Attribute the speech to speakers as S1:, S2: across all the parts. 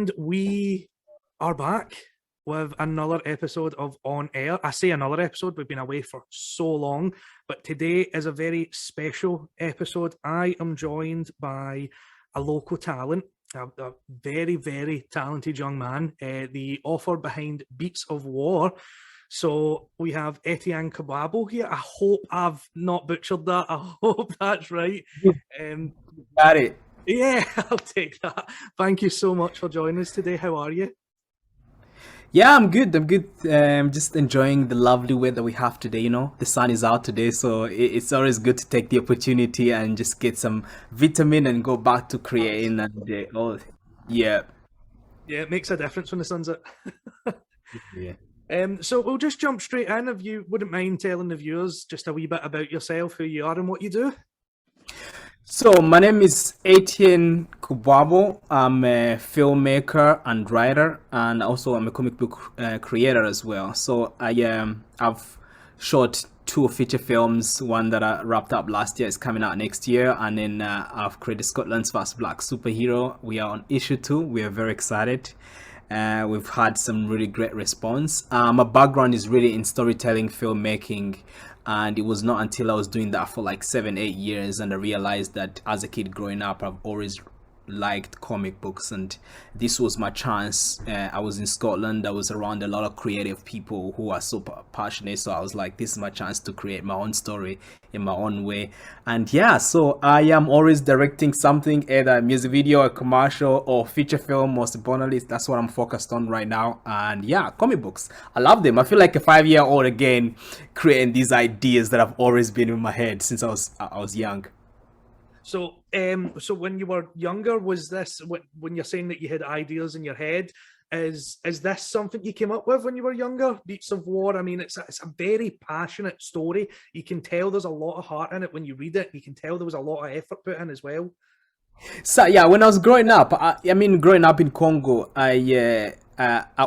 S1: and we are back with another episode of On Air. I say another episode, we've been away for so long, but today is a very special episode. I am joined by a local talent, a very, very talented young man, the author behind Beats of War. So we have Etienne Kubwabo here. I hope I've not butchered that. I hope that's right.
S2: Got it.
S1: Yeah, I'll take that. Thank you so much for joining us today. How are you?
S2: Yeah, I'm good. I'm good. Just enjoying the lovely weather we have today. You know, the sun is out today, so it's always good to take the opportunity and just get some vitamin and go back to creating. And yeah,
S1: Yeah, it makes a difference when the sun's out.
S2: yeah.
S1: So we'll just jump straight in. If you wouldn't mind telling the viewers just a wee bit about yourself, who you are and what you do.
S2: So my name is Etienne Kubwabo. I'm a filmmaker and writer, and also I'm a comic book creator as well. So I've shot two feature films. One that I wrapped up last year is coming out next year, and then I've created Scotland's first black superhero. We are on issue 2. We are very excited. We've had some really great response. My background is really in storytelling, filmmaking, and it was not until I was doing that for like 7-8 years and I realized that as a kid growing up I've always liked comic books, and this was my chance. I was in Scotland. I was around a lot of creative people who are super passionate, so I was like, this is my chance to create my own story in my own way. And yeah, so I am always directing something, either a music video, a commercial, or feature film. Most importantly, that's what I'm focused on right now. And yeah, comic books, I love them. I feel like a 5-year-old again, creating these ideas that have always been in my head since I was young.
S1: So, so when you were younger, was this when you're saying that you had ideas in your head? Is this something you came up with when you were younger? Beats of War. I mean, it's a very passionate story. You can tell there's a lot of heart in it when you read it. You can tell there was a lot of effort put in as well.
S2: So yeah, when I was growing up, growing up in Congo, I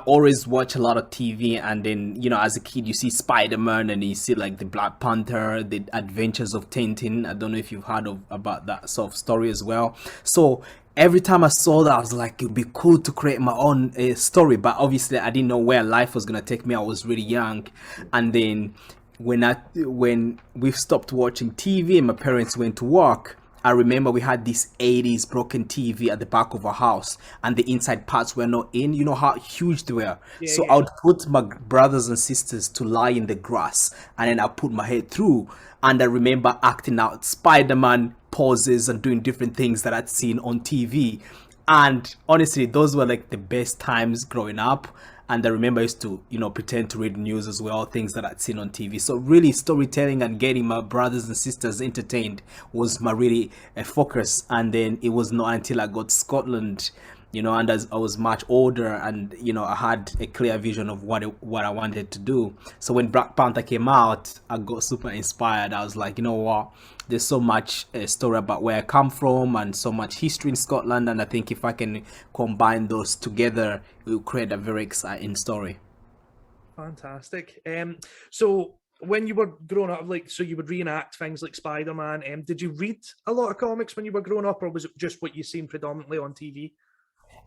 S2: always watch a lot of TV, and then as a kid, you see Spider-Man, and you see like the Black Panther, the Adventures of Tintin. I don't know if you've heard about that sort of story as well. So every time I saw that, I was like, it'd be cool to create my own story, but obviously I didn't know where life was gonna take me. I was really young, and then when we stopped watching TV and my parents went to work, I remember we had this 80s broken TV at the back of our house, and the inside parts were not in. You know how huge they were.
S1: Yeah,
S2: So
S1: yeah.
S2: I would put my brothers and sisters to lie in the grass, and then I put my head through. And I remember acting out Spider-Man poses and doing different things that I'd seen on TV. And honestly, those were like the best times growing up. And I remember I used to, pretend to read news as well, things that I'd seen on TV. So really, storytelling and getting my brothers and sisters entertained was my really focus. And then it was not until I got to Scotland, and as I was much older, and I had a clear vision of what I wanted to do. So when Black Panther came out, I got super inspired. I was like, you know what? There's so much story about where I come from and so much history in Scotland, and I think if I can combine those together, it will create a very exciting story.
S1: Fantastic. So when you were growing up, like, so you would reenact things like Spider-Man. Did you read a lot of comics when you were growing up, or was it just what you seen predominantly on TV?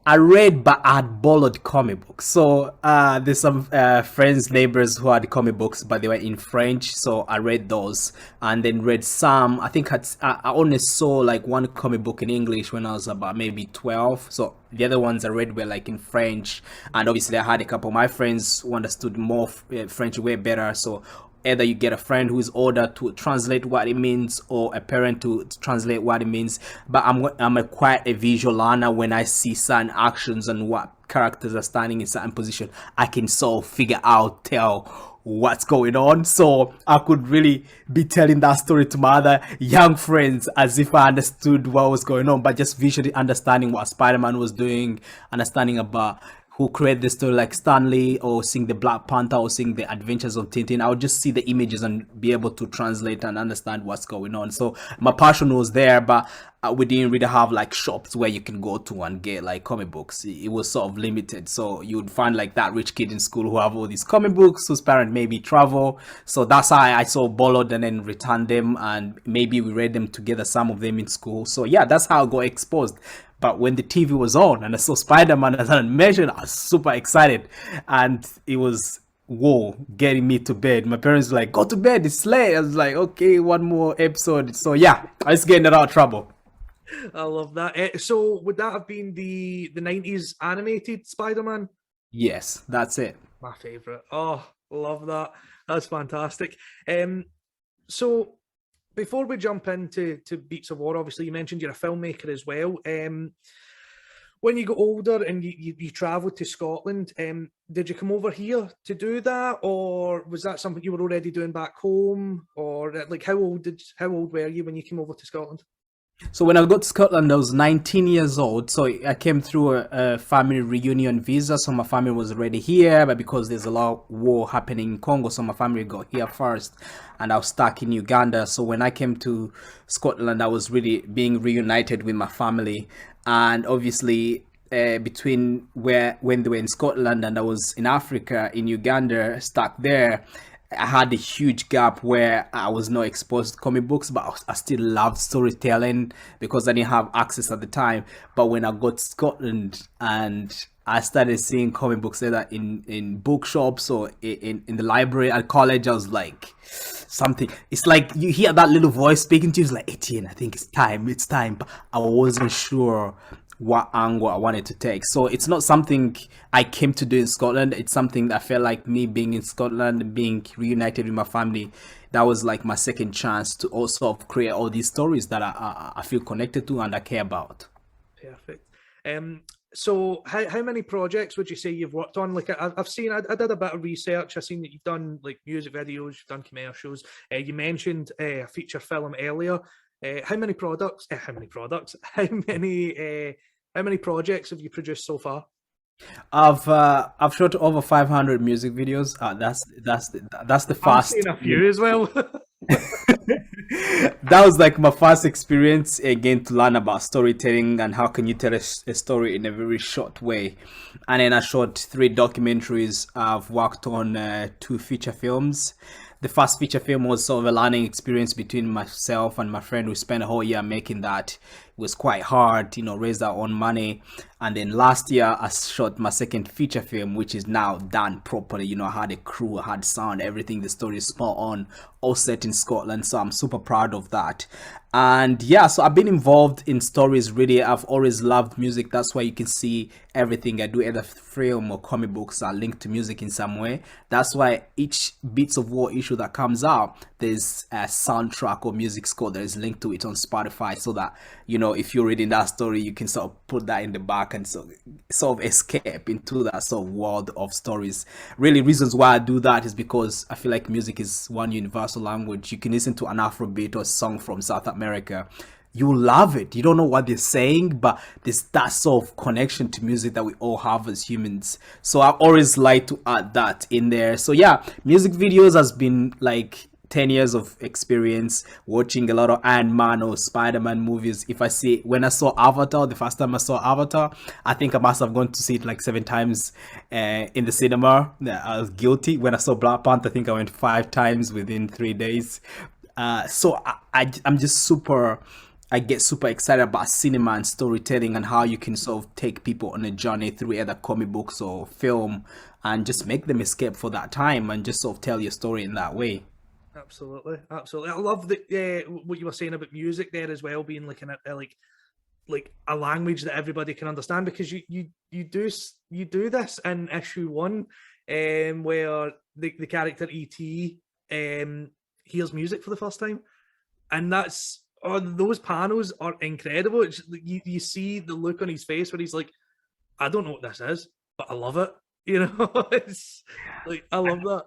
S2: I read, but I had borrowed comic books. So there's some friends, neighbors who had comic books, but they were in French. So I read those, and then read some. I think I only saw like one comic book in English when I was about maybe 12. So the other ones I read were like in French, and obviously I had a couple of my friends who understood more French way better. So either you get a friend who is older to translate what it means, or a parent to translate what it means. But I'm quite a visual learner. When I see certain actions and what characters are standing in certain position, I can sort of tell what's going on. So I could really be telling that story to my other young friends as if I understood what was going on, but just visually understanding what Spider-Man was doing, understanding about who created the story, like Stanley, or seeing the Black Panther, or seeing the Adventures of Tintin. I would just see the images and be able to translate and understand what's going on. So my passion was there, but we didn't really have like shops where you can go to and get like comic books. It was sort of limited. So you would find like that rich kid in school who have all these comic books, whose parent maybe travel. So that's how I saw borrowed and then returned them, and maybe we read them together, some of them in school. So yeah, that's how I got exposed. But when the TV was on and I saw Spider-Man as an animation, I was super excited. And it was, whoa, getting me to bed. My parents were like, go to bed, it's late. I was like, okay, one more episode. So yeah, I was getting out of trouble.
S1: I love that. So would that have been the 90s animated Spider-Man?
S2: Yes, that's it.
S1: My favorite. Oh, love that. That's fantastic. So before we jump into Beats of War, obviously you mentioned you're a filmmaker as well. When you got older and you travelled to Scotland, did you come over here to do that, or was that something you were already doing back home, or like how old were you when you came over to Scotland?
S2: So when I got to Scotland, I was 19 years old. So I came through a family reunion visa. So my family was already here, but because there's a lot of war happening in Congo, so my family got here first, and I was stuck in Uganda. So when I came to Scotland, I was really being reunited with my family, and obviously. Between when they were in Scotland and I was in Africa, in Uganda, stuck there, I had a huge gap where I was not exposed to comic books, but I still loved storytelling because I didn't have access at the time. But when I got to Scotland and I started seeing comic books either in bookshops or in the library at college, I was like, something. It's like you hear that little voice speaking to you. It's like, Etienne, I think it's time. But I wasn't sure what angle I wanted to take. So it's not something I came to do in Scotland. It's something that I felt like me being in Scotland, being reunited with my family, that was like my second chance to also create all these stories that I feel connected to and I care about.
S1: Perfect. So how many projects would you say you've worked on? Like I've seen, I did a bit of research. I've seen that you've done like music videos, you've done commercials. You mentioned a feature film earlier. How many products? How many products? How many projects have you produced so far?
S2: I've shot over 500 music videos. That's the
S1: I've
S2: fast.
S1: seen a few as well.
S2: That was like my first experience again to learn about storytelling and how can you tell a story in a very short way. And then I shot 3 documentaries. I've worked on 2 feature films. The first feature film was sort of a learning experience between myself and my friend. We spent a whole year making that. It was quite hard, raised our own money. And then last year I shot my second feature film, which is now done properly. I had a crew, I had sound, everything. The story is spot on, all set in Scotland. So I'm super proud of that. And yeah, so I've been involved in stories really. I've always loved music. That's why you can see everything I do, either film or comic books, are linked to music in some way. That's why each Beats of War issue that comes out, there's a soundtrack or music score that is linked to it on Spotify, so that if you're reading that story, you can sort of put that in the back and sort of escape into that sort of world of stories. Really, reasons why I do that is because I feel like music is one universal language. You can listen to an Afrobeat or a song from South America, you love it. You don't know what they're saying, but there's that sort of connection to music that we all have as humans. So I always like to add that in there. So yeah, music videos has been like 10 years of experience watching a lot of Iron Man or Spider-Man movies. When I saw Avatar, the first time I saw Avatar, I think I must have gone to see it like 7 times in the cinema. I was guilty. When I saw Black Panther, I think I went 5 times within 3 days. So I'm just I get super excited about cinema and storytelling and how you can sort of take people on a journey through either comic books or film and just make them escape for that time and just sort of tell your story in that way.
S1: Absolutely, absolutely. I love what you were saying about music there as well, being like like a language that everybody can understand, because you do this in issue 1, where the character ET hears music for the first time, and those panels are incredible. It's, you see the look on his face where he's like, I don't know what this is, but I love it. It's like, I love that.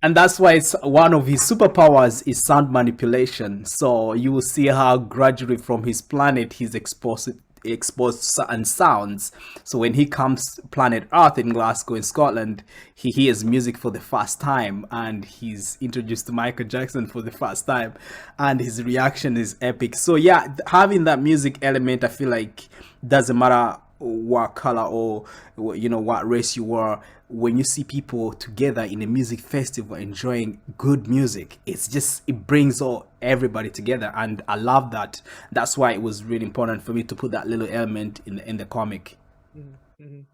S2: And that's why it's one of his superpowers is sound manipulation. So you will see how gradually from his planet he's exposed to certain sounds. So when he comes planet Earth in Glasgow in Scotland, he hears music for the first time and he's introduced to Michael Jackson for the first time and his reaction is epic. So yeah, having that music element, I feel like doesn't matter what color or what race you were. When you see people together in a music festival enjoying good music, it brings all everybody together, and I love that. That's why it was really important for me to put that little element in the comic.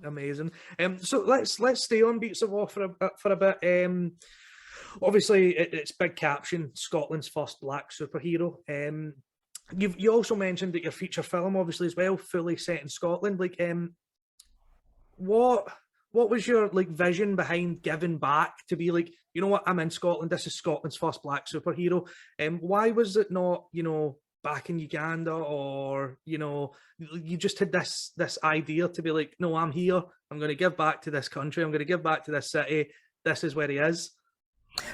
S1: Amazing. So let's stay on Beats of War for a bit. Obviously, it's big caption: Scotland's first black superhero. You also mentioned that your feature film, obviously as well, fully set in Scotland. Like, what what was your like vision behind giving back to be like, you know what, I'm in Scotland. This is Scotland's first black superhero. Why was it not, back in Uganda, or you just had this idea to be like, no, I'm here. I'm going to give back to this country. I'm going to give back to this city. This is where he is.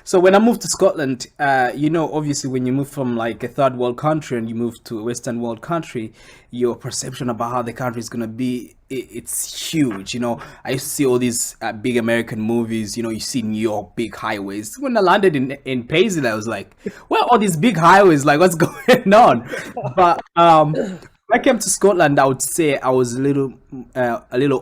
S2: So when I moved to Scotland, obviously when you move from like a third world country and you move to a Western world country, your perception about how the country is gonna be, it's huge. I used to see all these big American movies. You see New York big highways. When I landed in Paisley, I was like, well, all these big highways, like what's going on? But when I came to Scotland, I would say I was a little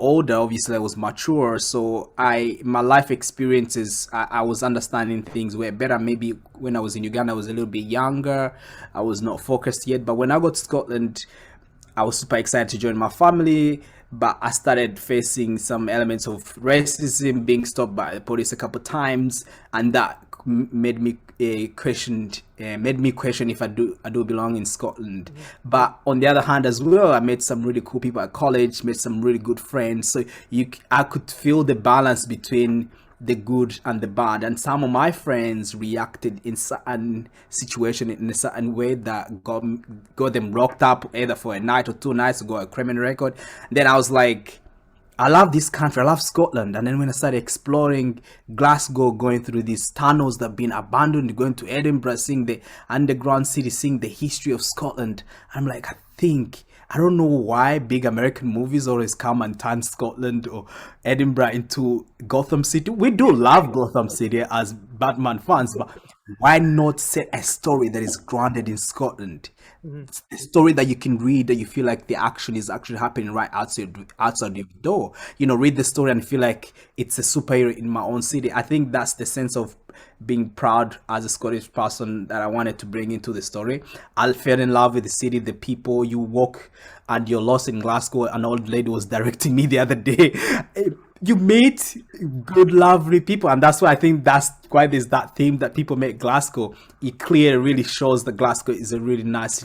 S2: older. Obviously, I was mature, so my life experiences, I was understanding things were better. Maybe when I was in Uganda, I was a little bit younger. I was not focused yet. But when I got to Scotland, I was super excited to join my family, but I started facing some elements of racism, being stopped by the police a couple times, and that made me question if I do belong in Scotland. But on the other hand, as well, I met some really cool people at college, made some really good friends. So I could feel the balance between the good and the bad, and some of my friends reacted in certain situation in a certain way that got them locked up either for a night or 2 nights to go a criminal record. Then I was like, I love this country, I love Scotland. And then when I started exploring Glasgow, going through these tunnels that have been abandoned, going to Edinburgh, seeing the underground city, seeing the history of Scotland, I'm like, I don't know why big American movies always come and turn Scotland or Edinburgh into Gotham City. We do love Gotham City as Batman fans, but why not set a story that is grounded in Scotland?
S1: Mhm.
S2: A story that you can read, that you feel like the action is actually happening right outside your door. Read the story and feel like it's a superhero in my own city. I think that's the sense of being proud as a Scottish person that I wanted to bring into the story. I fell in love with the city, the people. You walk and you're lost in Glasgow. An old lady was directing me the other day. You meet good, lovely people, and that's why I think that's why there's that theme that people make Glasgow. It clearly really shows that Glasgow is a really nice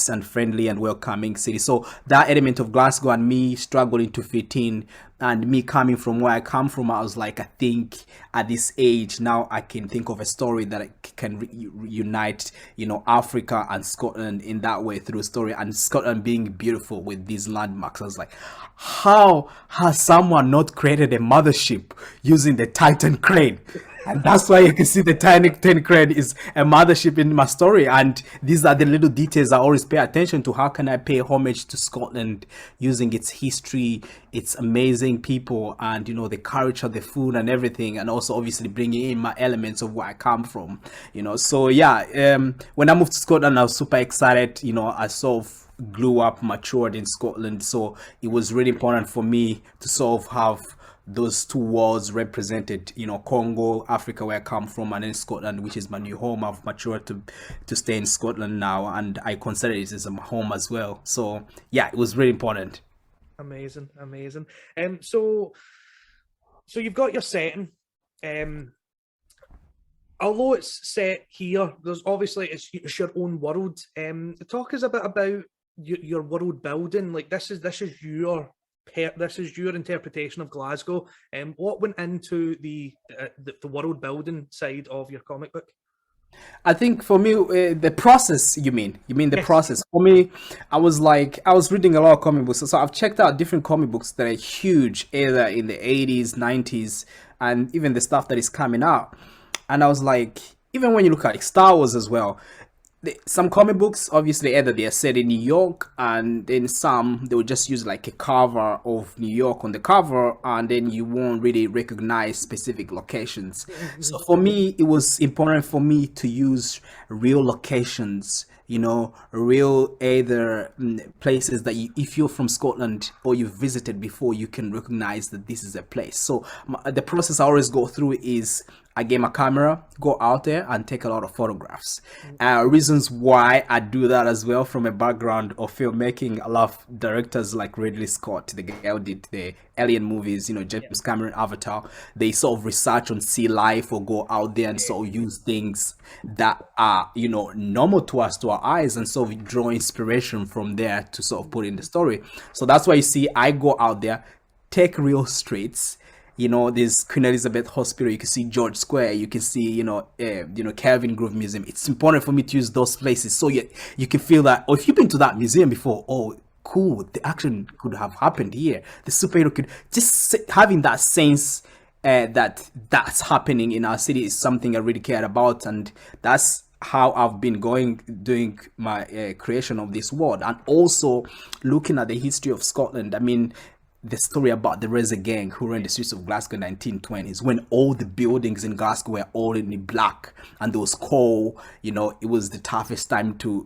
S2: and friendly and welcoming city. So that element of Glasgow and me struggling to fit in, and me coming from where I come from, I was like, I think at this age now I can think of a story that can unite, Africa and Scotland in that way through story, and Scotland being beautiful with these landmarks. I was like, how has someone not created a mothership using the Titan crane? And that's why you can see the Titan crane is a mothership in my story. And these are the little details I always pay attention to. How can I pay homage to Scotland using its history, its amazing people, and the culture, the food, and everything, and also obviously bringing in my elements of where I come from. So yeah, when I moved to Scotland, I was super excited. I sort of grew up, matured in Scotland, so it was really important for me to sort of have those two worlds represented, Congo, Africa, where I come from, and then Scotland, which is my new home. I've matured to stay in Scotland now, and I consider it as my home as well. So yeah, it was really important.
S1: Amazing, amazing. So you've got your setting. Um, although it's set here, there's obviously it's your own world. Talk us a bit about your world building. Like, this is your interpretation of Glasgow. What went into the world building side of your comic book?
S2: I think for me, the process. You mean the
S1: Yes.
S2: process? For me, I was reading a lot of comic books, so I've checked out different comic books that are huge, either in the 80s, 90s, and even the stuff that is coming out. And I was like, even when you look at like Star Wars as well, some comic books obviously either they are set in New York, and then some they will just use like a cover of New York on the cover, and then you won't really recognize specific locations. So for me, it was important for me to use real locations real either places that if you're from Scotland or you've visited before, you can recognize that this is a place. So the process I always go through is I get my camera, go out there and take a lot of photographs. Reasons why I do that as well, from a background of filmmaking, I love directors like Ridley Scott, the guy who did the Alien movies, James Cameron, Avatar. They sort of research on sea life or go out there and sort of use things that are, normal to us, to our eyes, and sort of draw inspiration from there to sort of put in the story. So that's why you see I go out there, take real streets. There's Queen Elizabeth Hospital. You can see George Square. You can see, Kelvin Grove Museum. It's important for me to use those places so you can feel that. Or if you've been to that museum before, oh, cool, the action could have happened here. The superhero could just having that sense that's happening in our city is something I really care about, and that's how I've been doing my creation of this world, and also looking at the history of Scotland. I mean, the story about the Razor Gang who ran the streets of Glasgow in 1920s, when all the buildings in Glasgow were all in black and there was coal. It was the toughest time to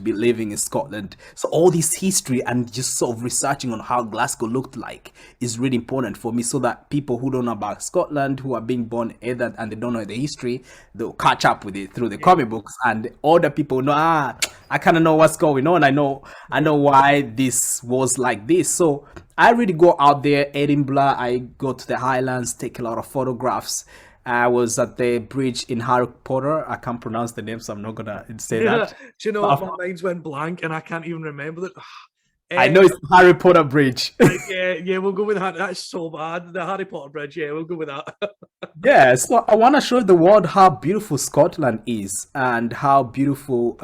S2: be living in Scotland. So all this history and just sort of researching on how Glasgow looked like is really important for me, so that people who don't know about Scotland, who are being born either and they don't know the history, they'll catch up with it through the comic books, and other people know, I kind of know what's going on. I know why this was like this. So I really go out there, Edinburgh. I go to the Highlands, take a lot of photographs. I was at the bridge in Harry Potter. I can't pronounce the name, so I'm not gonna say that.
S1: Do you know what? My mind's went blank and I can't even remember it.
S2: I know it's Harry Potter Bridge.
S1: Yeah, we'll go with that. That's so bad. The Harry Potter Bridge. Yeah, we'll go with that.
S2: Yeah, so I want to show the world how beautiful Scotland is and how beautiful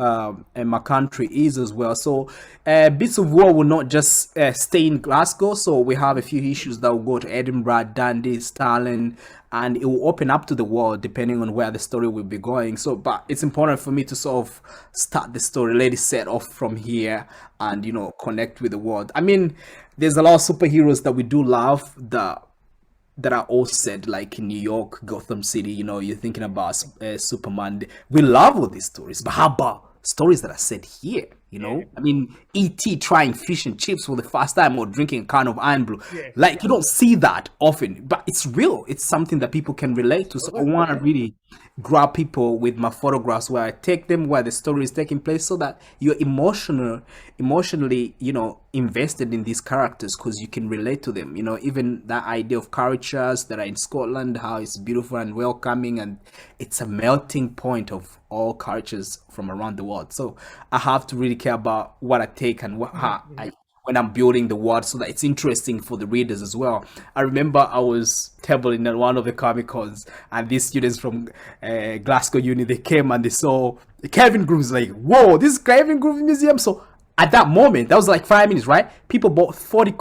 S2: my country is as well. So Bits of War will not just stay in Glasgow. So we have a few issues that will go to Edinburgh, Dundee, Stirling, and it will open up to the world depending on where the story will be going. So, but it's important for me to sort of start the story, let it set off from here, and connect with the world. I mean, there's a lot of superheroes that we do love that are all set like in New York, Gotham City. You're thinking about Superman. We love all these stories, but how about stories that are set here? I mean, E.T. trying fish and chips for the first time or drinking a can of Iron Brew. Like, you don't see that often, but it's real. It's something that people can relate to. So I want to really grab people with my photographs where I take them where the story is taking place, so that you're emotionally, invested in these characters because you can relate to them. Even that idea of cultures that are in Scotland, how it's beautiful and welcoming, and it's a melting point of all cultures from around the world. So I have to really care about what I take and when I'm building the world, so that it's interesting for the readers as well. I remember I was tabling at one of the Comic Cons, and these students from Glasgow Uni, they came and they saw Kevin Groove's, like, whoa, this is Kevin Groove Museum. So at that moment, that was like 5 minutes, right? People bought 40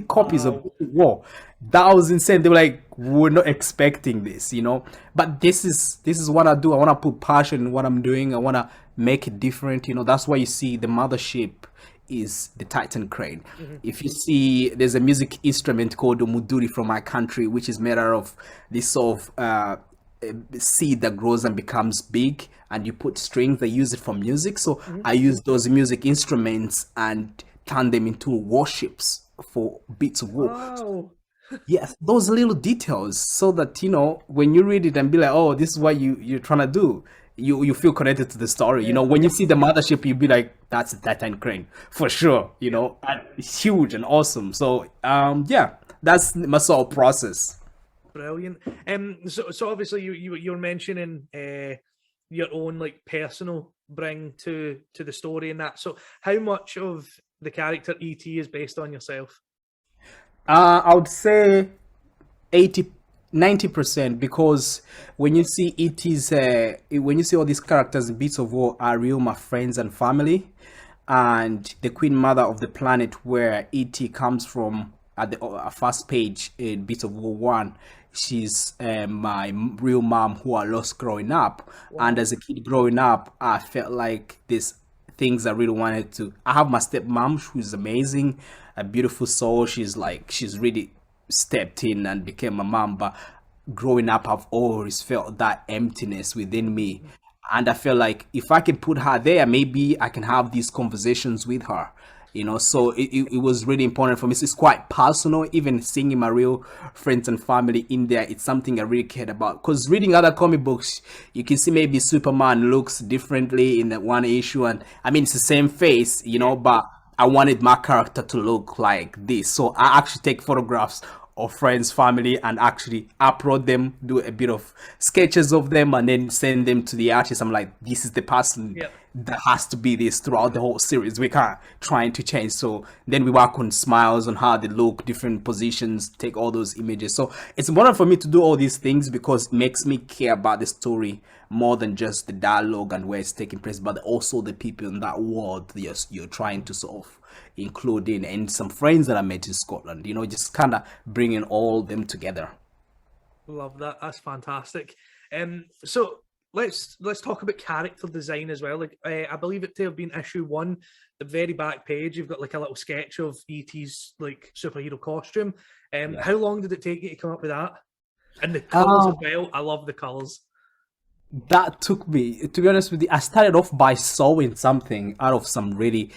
S2: copies of War. That was insane. They were like, we're not expecting this, But this is what I do. I want to put passion in what I'm doing. I want to make it different. That's why you see the mothership is the Titan crane. If you see, there's a music instrument called the Muduri from my country, which is made out of this sort of seed that grows and becomes big, and you put strings that use it for music. So I use those music instruments and turn them into warships for Bits of War.
S1: Wow.
S2: Yes, those little details, so that when you read it and be like, oh, this is what you're trying to do, you feel connected to the story. When you see the mothership, you'll be like, that's a Titan crane for sure. And it's huge and awesome. So yeah, that's my sort of process.
S1: Brilliant. So obviously you're mentioning your own like personal bring to the story and that. So how much of the character E.T. is based on yourself?
S2: I would say 90%, because when you see when you see all these characters in Bits of War are real, my friends and family, and the Queen Mother of the planet where E.T. comes from at the first page in Bits of War 1, she's my real mom who I lost growing up. And as a kid growing up, I felt like these things I really wanted to. I have my stepmom, who's amazing, a beautiful soul. She's really stepped in and became a mom, but growing up I've always felt that emptiness within me, And I feel like if I can put her there, maybe I can have these conversations with her. So it was really important for me. So it's quite personal, even seeing my real friends and family in there. It's something I really cared about, because reading other comic books, you can see maybe Superman looks differently in that one issue, and I mean it's the same face, but I wanted my character to look like this. So I actually take photographs of friends, family, and actually upload them, do a bit of sketches of them, and then send them to the artist. I'm like, this is the person
S1: Yep.
S2: that has to be this throughout the whole series. We can't trying to change. So then we work on smiles, on how they look, different positions, take all those images. So it's important for me to do all these things because it makes me care about the story more than just the dialogue and where it's taking place, but also the people in that world that you're trying to solve, including and some friends that I met in Scotland. Just kind of bringing all them together.
S1: Love that. That's fantastic. So let's talk about character design as well. Like I believe it to have been issue 1, the very back page. You've got like a little sketch of ET's like superhero costume.
S2: Yeah.
S1: How long did it take you to come up with that? And the colours as well. I love the colours.
S2: That took me, to be honest with you, I started off by sewing something out of some really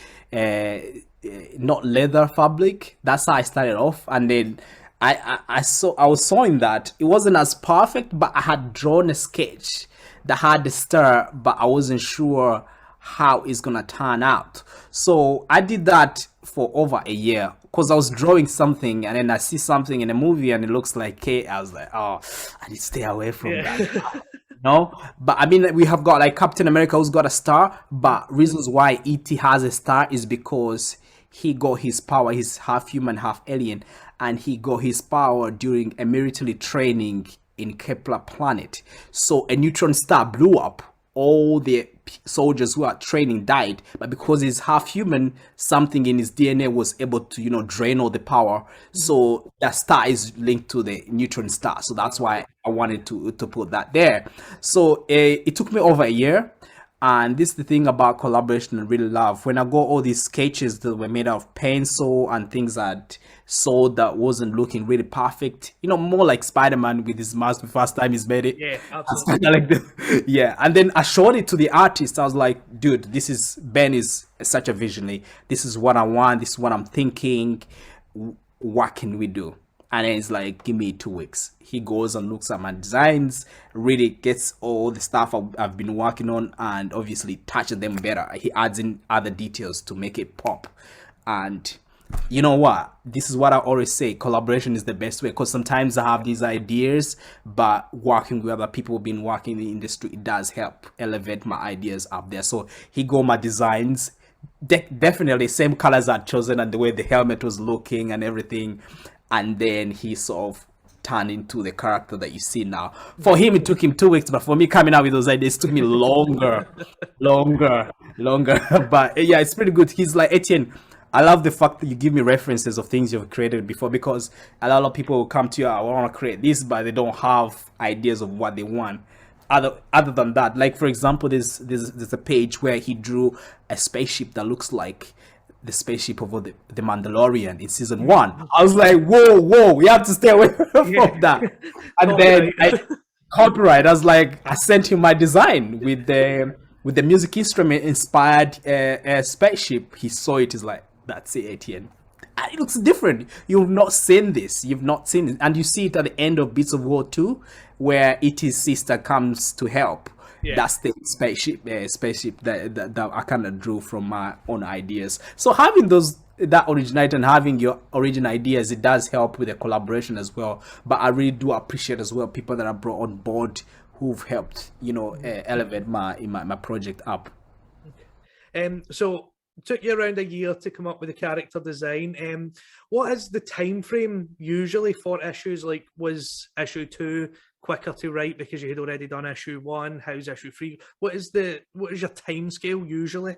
S2: not leather fabric. That's how I started off, and then I was sewing that. It wasn't as perfect, but I had drawn a sketch that had the star, but I wasn't sure how it's gonna turn out. So I did that for over a year because I was drawing something, and then I see something in a movie and it looks like K. I was like, oh, I need to stay away from that. No, but I mean, we have got like Captain America who's got a star, but reasons why E.T. has a star is because he got his power. He's half human, half alien, and he got his power during a military training in Kepler planet. So a neutron star blew up. All the soldiers who are training died, but because he's half human, something in his DNA was able to drain all the power. So that star is linked to the neutron star. So that's why I wanted to put that there. So it took me over a year. And this is the thing about collaboration I really love. When I got all these sketches that were made out of pencil and things that sold that wasn't looking really perfect, more like Spider-Man with his mask the first time he's made it.
S1: Yeah, absolutely.
S2: Yeah, and then I showed it to the artist. I was like, dude, Ben is such a visionary. This is what I want. This is what I'm thinking. What can we do? And then it's like, give me 2 weeks. He goes and looks at my designs, really gets all the stuff I've been working on, and obviously touches them better. He adds in other details to make it pop. And you know what? This is what I always say. Collaboration is the best way, because sometimes I have these ideas, but working with other people who've been working in the industry, it does help elevate my ideas up there. So he got my designs. Definitely same colors I'd chosen and the way the helmet was looking and everything. And then he sort of turned into the character that you see now. For him, it took him 2 weeks, but for me, coming out with those ideas took me longer. But yeah, it's pretty good. He's like, Etienne, I love the fact that you give me references of things you've created before, because a lot of people will come to you, I want to create this, but they don't have ideas of what they want. Other than that, like for example, there's a page where he drew a spaceship that looks like the spaceship of the Mandalorian in season 1. I was like, whoa, we have to stay away from that. And then copyright. I was like, I sent him my design with the music instrument inspired spaceship. He saw it. He's like, that's it, Etienne. And it looks different. You've not seen this. You've not seen it, and you see it at the end of Beats of War 2, where E.T.'s sister comes to help. Yeah. That's the spaceship that I kind of drew from my own ideas. So having that originality and having your original ideas, it does help with the collaboration as well. But I really do appreciate as well people that are brought on board who've helped, elevate my project up.
S1: So took you around a year to come up with the character design. What is the time frame usually for issues? Like, was issue 2 quicker to write because you had already done issue 1? How's issue 3? What is your time scale usually?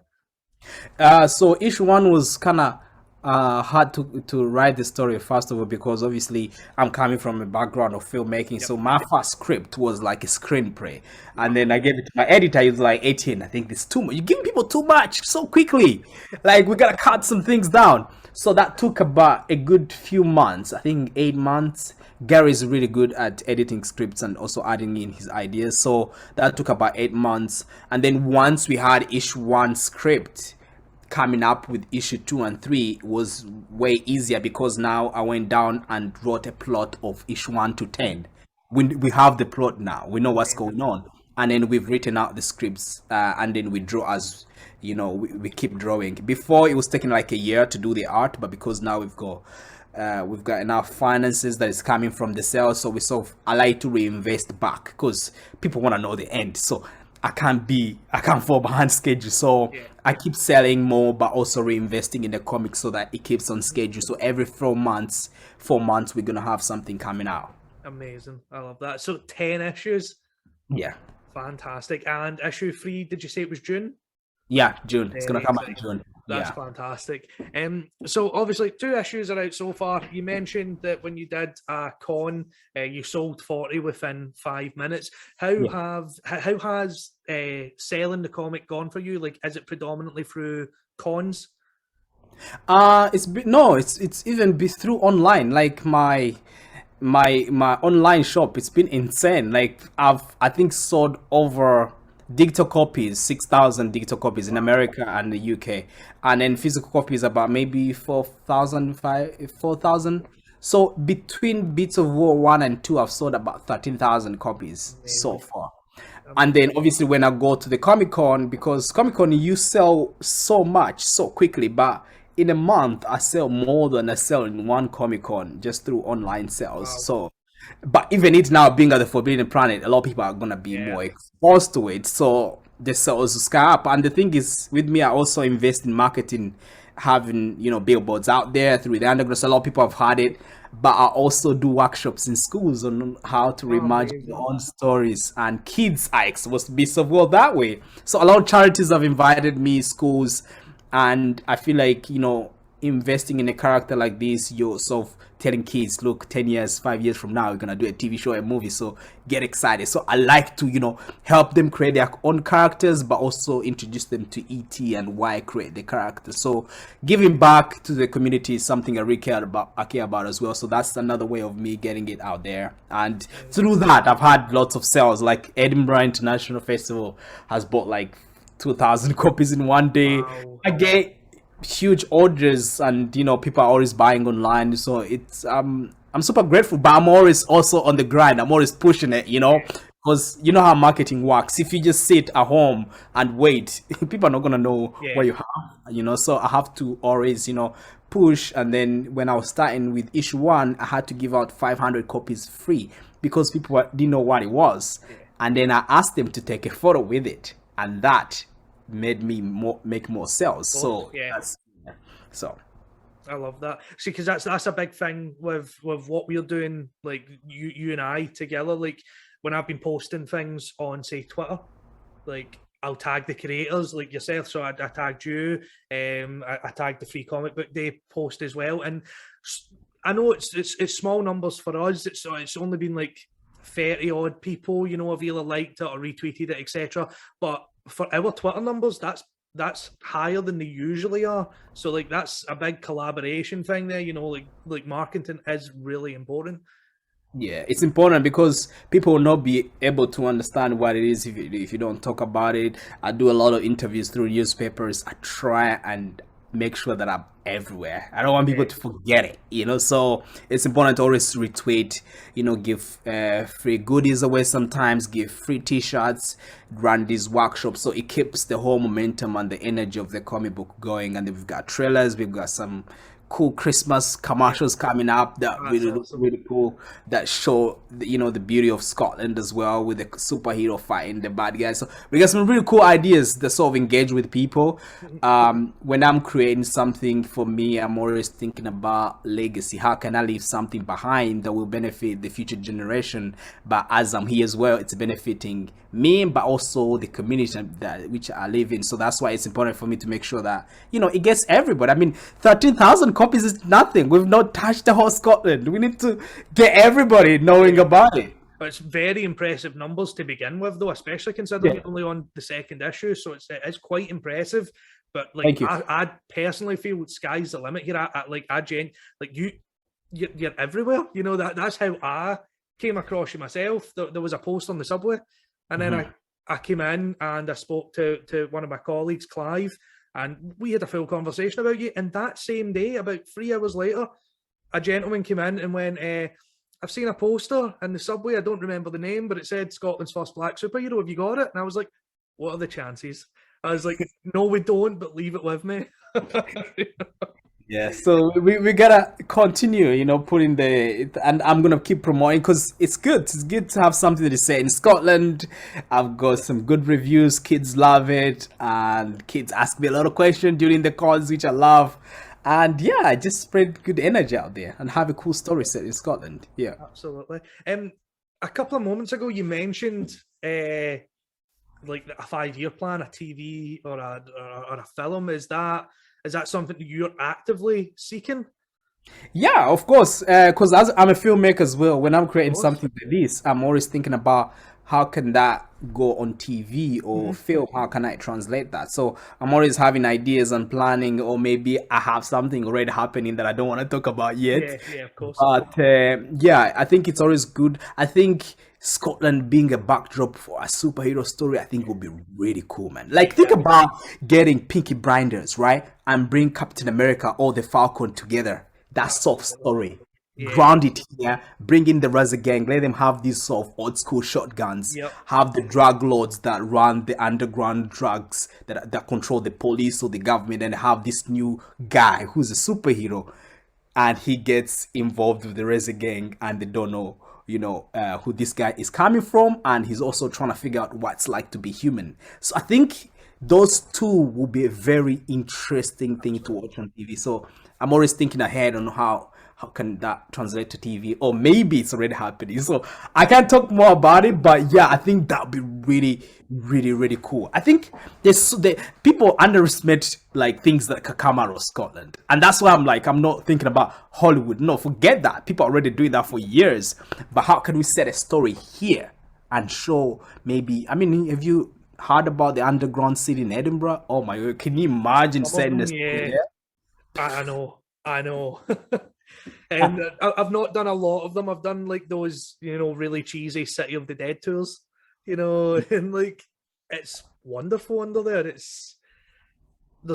S2: So issue 1 was kind of hard to write the story, first of all, because obviously I'm coming from a background of filmmaking. Yep. So my first script was like a screenplay, and then I gave it to my editor. He was like, 18, I think this is too much. You're giving people too much so quickly. Like, we gotta cut some things down. So that took about a good few months, I think 8 months, Gary's really good at editing scripts and also adding in his ideas. So that took about 8 months. And then once we had issue one script, coming up with issue 2 and 3 was way easier because now I went down and wrote a plot of issue 1 to 10. We have the plot now. We know what's going on, and then we've written out the scripts, and then we draw as we keep drawing. Before it was taking like a year to do the art, but because now we've got enough finances that is coming from the sales, so I like to reinvest back because people want to know the end. So I can't fall behind schedule. So I keep selling more, but also reinvesting in the comic so that it keeps on schedule. So every 4 months, we're gonna have something coming out.
S1: Amazing. I love that. So 10 issues.
S2: Yeah.
S1: Fantastic. And issue 3, did you say it was June?
S2: Yeah, June. It's
S1: Very
S2: gonna come out in
S1: exciting.
S2: June.
S1: That's
S2: Yeah.
S1: fantastic. So obviously 2 issues are out so far. You mentioned that when you did a con, you sold 40 within 5 minutes. How has selling the comic gone for you? Like, is it predominantly through cons?
S2: It's even be through online. Like my online shop, it's been insane. Like I think sold over digital copies, 6,000 digital copies in America and the UK, and then physical copies about maybe 4,000. So between Beats of War 1 and 2, I've sold about 13,000 copies so
S1: Amazing.
S2: far. And then obviously when I go to the Comic Con, because Comic Con you sell so much so quickly, but in a month I sell more than I sell in one Comic Con just through online
S1: Wow.
S2: sales. So, but even it now being at the Forbidden Planet, a lot of people are gonna be
S1: Yeah.
S2: more exposed to it. So the sales sky up. And the thing is, with me, I also invest in marketing, having billboards out there through the underground. So a lot of people have had it, but I also do workshops in schools on how to
S1: Oh,
S2: reimagine your
S1: amazing.
S2: own stories, and kids are exposed to Beasts of War that way. So a lot of charities have invited me, schools, and I feel like investing in a character like this, you're sort of telling kids, look, 10 years, 5 years from now, you're gonna do a TV show, a movie, so get excited. So I like to help them create their own characters, but also introduce them to ET and why create the character. So giving back to the community is something I really care about as well. So that's another way of me getting it out there, and through that I've had lots of sales. Like Edinburgh International Festival has bought like 2,000 copies in one day.
S1: Wow.
S2: I get huge orders, and people are always buying online. So it's I'm super grateful, but I'm always also on the grind. I'm always pushing it, because you know how marketing works. If you just sit at home and wait, people are not gonna know
S1: Yeah.
S2: what you have. So I have to always push. And then when I was starting with issue 1, I had to give out 500 copies free because people didn't know what it was. And then I asked them to take a photo with it, and that made me make more sales. So
S1: Yeah.
S2: that's so
S1: I love that. See, because that's a big thing with what we're doing, like you and I together. Like when I've been posting things on, say, Twitter, like I'll tag the creators like yourself. So I tagged you, I tagged the Free Comic Book Day post as well. And I know it's small numbers for us. It's only been like 30 odd people, have either liked it or retweeted it, etc. But for our Twitter numbers, that's higher than they usually are. So like that's a big collaboration thing there. Like marketing is really important.
S2: yeah, it's important because people will not be able to understand what it is if you don't talk about it. I do a lot of interviews through newspapers. I try and make sure that I'm everywhere. I don't want people to forget it. So it's important to always retweet, give free goodies away sometimes, give free t-shirts, run these workshops. So it keeps the whole momentum and the energy of the comic book going. And then we've got trailers, we've got some cool Christmas commercials coming up that
S1: That's
S2: really look
S1: awesome.
S2: really cool, that show the beauty of Scotland as well, with the superhero fighting the bad guys. So we got some really cool ideas that sort of engage with people. When I'm creating something, for me, I'm always thinking about legacy. How can I leave something behind that will benefit the future generation? But as I'm here as well, it's benefiting me, but also the community that which I live in. So that's why it's important for me to make sure that it gets everybody. I mean, 13,000 copies is nothing. We've not touched the whole Scotland. We need to get everybody knowing about it.
S1: But it's very impressive numbers to begin with, though, especially considering you're only on the second issue. So it's quite impressive. But like
S2: Thank you.
S1: I personally feel sky's the limit here. Like you're everywhere. You know, that's how I came across you myself. There was a post on the subway, and then
S2: Mhm.
S1: I came in and I spoke to one of my colleagues, Clive, and we had a full conversation about you. And that same day, about 3 hours later, a gentleman came in and went, I've seen a poster in the subway. I don't remember the name, but it said Scotland's first black superhero. Have you got it? And I was like, what are the chances? I was like, no, we don't, but leave it with me.
S2: Yeah, so we gotta continue, putting and I'm gonna keep promoting because it's good. It's good to have something to say in Scotland. I've got some good reviews. Kids love it, and kids ask me a lot of questions during the calls, which I love. And yeah, I just spread good energy out there and have a cool story set in Scotland. Yeah.
S1: Absolutely. A couple of moments ago, you mentioned like a 5 year plan, a TV or a film. Is that something that you're actively seeking?
S2: Yeah, of course. Because as I'm a filmmaker as well, when I'm
S1: Of
S2: creating
S1: course.
S2: something like this, I'm always thinking about how can that go on TV or
S1: Hmm.
S2: film? How can I translate that? So I'm always having ideas and planning, or maybe I have something already happening that I don't want to talk about yet.
S1: Yeah, yeah, of course.
S2: But yeah, I think it's always good. I think Scotland being a backdrop for a superhero story, I think would be really cool, man. Like, think
S1: Exactly.
S2: about getting Pinky Blinders, right? And bring Captain America or the Falcon together. That soft
S1: Absolutely.
S2: story.
S1: Yeah.
S2: Ground it here, bring in the Raza gang, let them have these sort of old school shotguns,
S1: Yep.
S2: have the drug lords that run the underground drugs that control the police or the government, and have this new guy who's a superhero, and he gets involved with the Raza gang, and they don't know, who this guy is coming from, and he's also trying to figure out what it's like to be human. So I think those two will be a very interesting thing to
S1: Absolutely.
S2: watch on TV. So I'm always thinking ahead on how can that translate to TV, or maybe it's already happening. So I can't talk more about it, but yeah, I think that would be really, really, really cool. I think the people underestimate like things that can come out of Scotland, and that's why I'm like, I'm not thinking about Hollywood. No, forget that. People are already doing that for years. But how can we set a story here and show maybe? I mean, have you heard about the underground city in Edinburgh? Oh my god, can you imagine
S1: Some of
S2: setting a
S1: them,
S2: story
S1: yeah.
S2: there?
S1: I know. I know. And I've not done a lot of them. I've done like those, really cheesy City of the Dead tours, and like it's wonderful under there. There's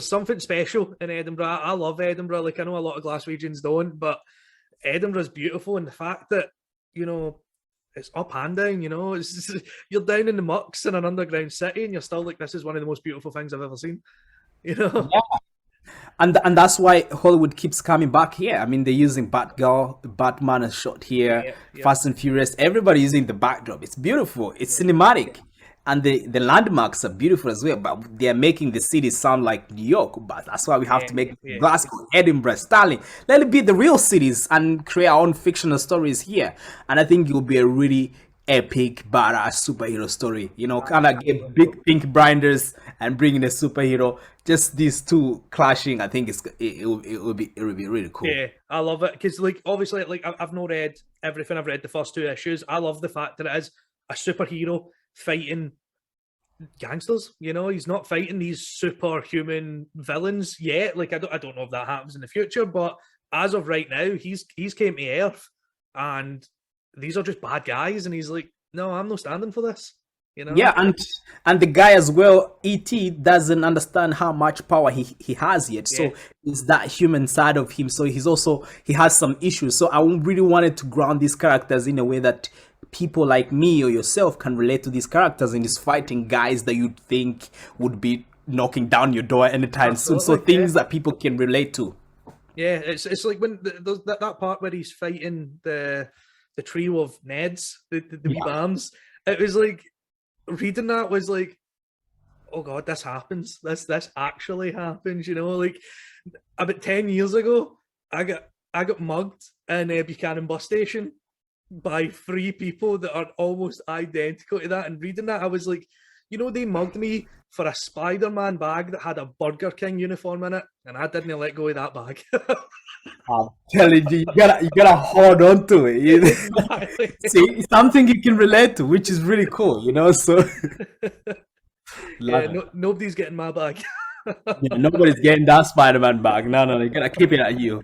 S1: something special in Edinburgh. I love Edinburgh. Like I know a lot of Glaswegians don't, but Edinburgh's beautiful, and the fact that you know it's up and down. You're down in the mucks in an underground city, and you're still like, this is one of the most beautiful things I've ever seen. You know,
S2: And that's why Hollywood keeps coming back here. I mean, they're using Batgirl, Batman is shot here,
S1: yeah, yeah,
S2: Fast and Furious. Everybody using the backdrop. It's beautiful. It's
S1: yeah,
S2: cinematic, and the landmarks are beautiful as well. But they're making the city sound like New York. But that's why we have
S1: yeah,
S2: to make
S1: yeah.
S2: Glasgow, Edinburgh, Stirling. Let it be the real cities and create our own fictional stories here. And I think it will be a really epic badass superhero story. Kind of
S1: Absolutely.
S2: get big pink blinders and bring in a superhero. Just these two clashing, I think it will be really cool.
S1: Yeah, I love it because, like, obviously, like I've not read everything. I've read the first two issues. I love the fact that it is a superhero fighting gangsters. He's not fighting these superhuman villains yet. Like, I don't know if that happens in the future, but as of right now, he's came to Earth, and these are just bad guys, and he's like, no, I'm not standing for this. You
S2: Yeah,
S1: know?
S2: and the guy as well, ET doesn't understand how much power he has yet.
S1: Yeah,
S2: So it's that human side of him. So he has some issues. So I really wanted to ground these characters in a way that people like me or yourself can relate to these characters in these fighting guys that you'd think would be knocking down your door anytime soon. So
S1: absolutely. Yeah,
S2: things that people can relate to.
S1: yeah. It's like when that part where he's fighting the trio of Neds, the wee
S2: Yeah.
S1: bams. It was like reading that was like, oh god, this happens. This actually happens. Like about 10 years ago, I got mugged in a Buchanan bus station by three people that are almost identical to that. And reading that, I was like, they mugged me for a Spider-Man bag that had a Burger King uniform in it, and I didn't let go of that bag.
S2: I'm telling you, you gotta hold on to it.
S1: Exactly.
S2: See, it's something you can relate to, which is really cool. So
S1: Yeah,
S2: love it.
S1: nobody's getting my bag.
S2: Yeah, nobody's getting that Spider-Man back. No, no, you gotta keep it at you.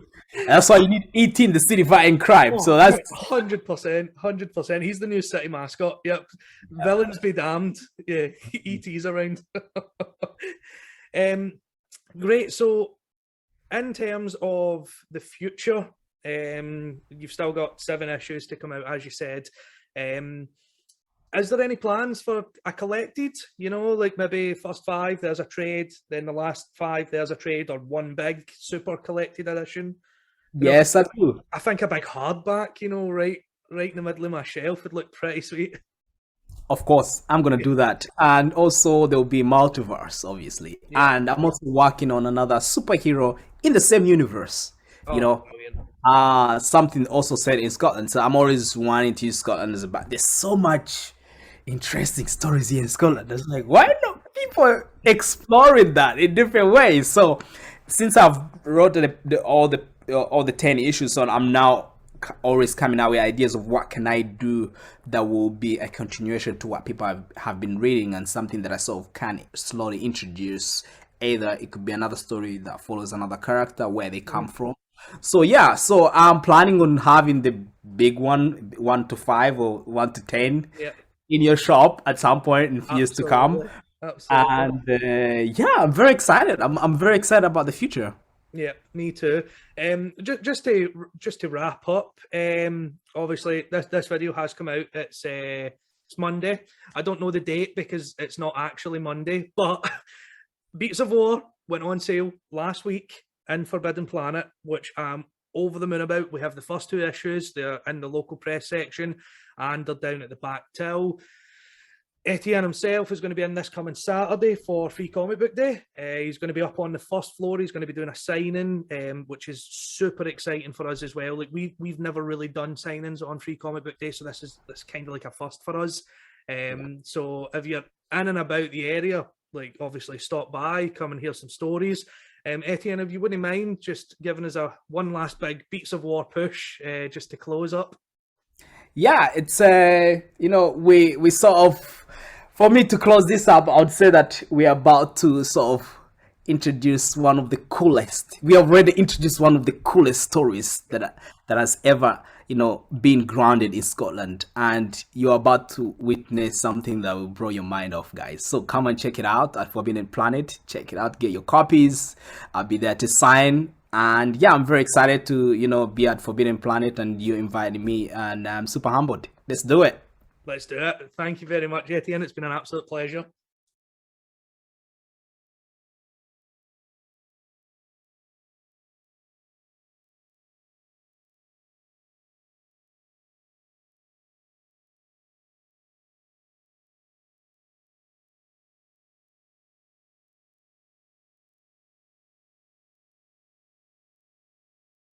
S2: That's why you need 18 the city fighting crime.
S1: Oh,
S2: So that's
S1: 100%, 100%. He's the new city mascot. Yep. Villains be damned. Yeah, ET's around. um, great. So, in terms of the future, you've still got 7 issues to come out, as you said. Is there any plans for a collected? You know, like maybe first 5 there's a trade, then the last 5 there's a trade, or one big super collected edition. You know,
S2: yes, I do.
S1: I think a big hardback, you know, right in the middle of my shelf would look pretty sweet.
S2: Of course, I'm gonna do that. And also there will be multiverse, obviously.
S1: Yeah.
S2: And I'm also working on another superhero in the same universe. You
S1: Oh,
S2: know,
S1: brilliant.
S2: something also said in Scotland. So I'm always wanting to use Scotland as a back. There's so much interesting stories here in Scotland. It's like, why not people exploring that in different ways? So since I've wrote all the 10 issues on, I'm now always coming out with ideas of what can I do that will be a continuation to what people have been reading, and something that I sort of can slowly introduce. Either it could be another story that follows another character, where they come from. So yeah, so I'm planning on having the big one, 1 to 5 or 1 to 10,
S1: Yeah,
S2: in your shop at some point in years to come.
S1: absolutely. Absolutely.
S2: And yeah, I'm very excited. I'm very excited about the future.
S1: Yeah, me too. Just to wrap up, obviously this video has come out. It's Monday. I don't know the date because it's not actually Monday, but Beats of War went on sale last week in Forbidden Planet, which I'm over the moon about. We have the first 2 issues. They're in the local press section, and they're down at the back till. Etienne himself is going to be in this coming Saturday for Free Comic Book Day. He's going to be up on the first floor. He's going to be doing a signing, which is super exciting for us as well. Like we've never really done signings on Free Comic Book Day, so this is kind of like a first for us. So if you're in and about the area, like obviously stop by, come and hear some stories. Etienne, if you wouldn't mind just giving us a one last big Beats of War push, just to close up.
S2: Yeah, it's we sort of, for me to close this up, I would say that we are about to sort of introduce one of the coolest. We have already introduced one of the coolest stories that has ever been grounded in Scotland, and you're about to witness something that will blow your mind off, guys. So come and check it out at Forbidden Planet. Check it out, get your copies. I'll be there to sign. And yeah, I'm very excited to be at Forbidden Planet, and you invited me, and I'm super humbled. Let's do it.
S1: Let's do it. Thank you very much, Etienne. It's been an absolute pleasure.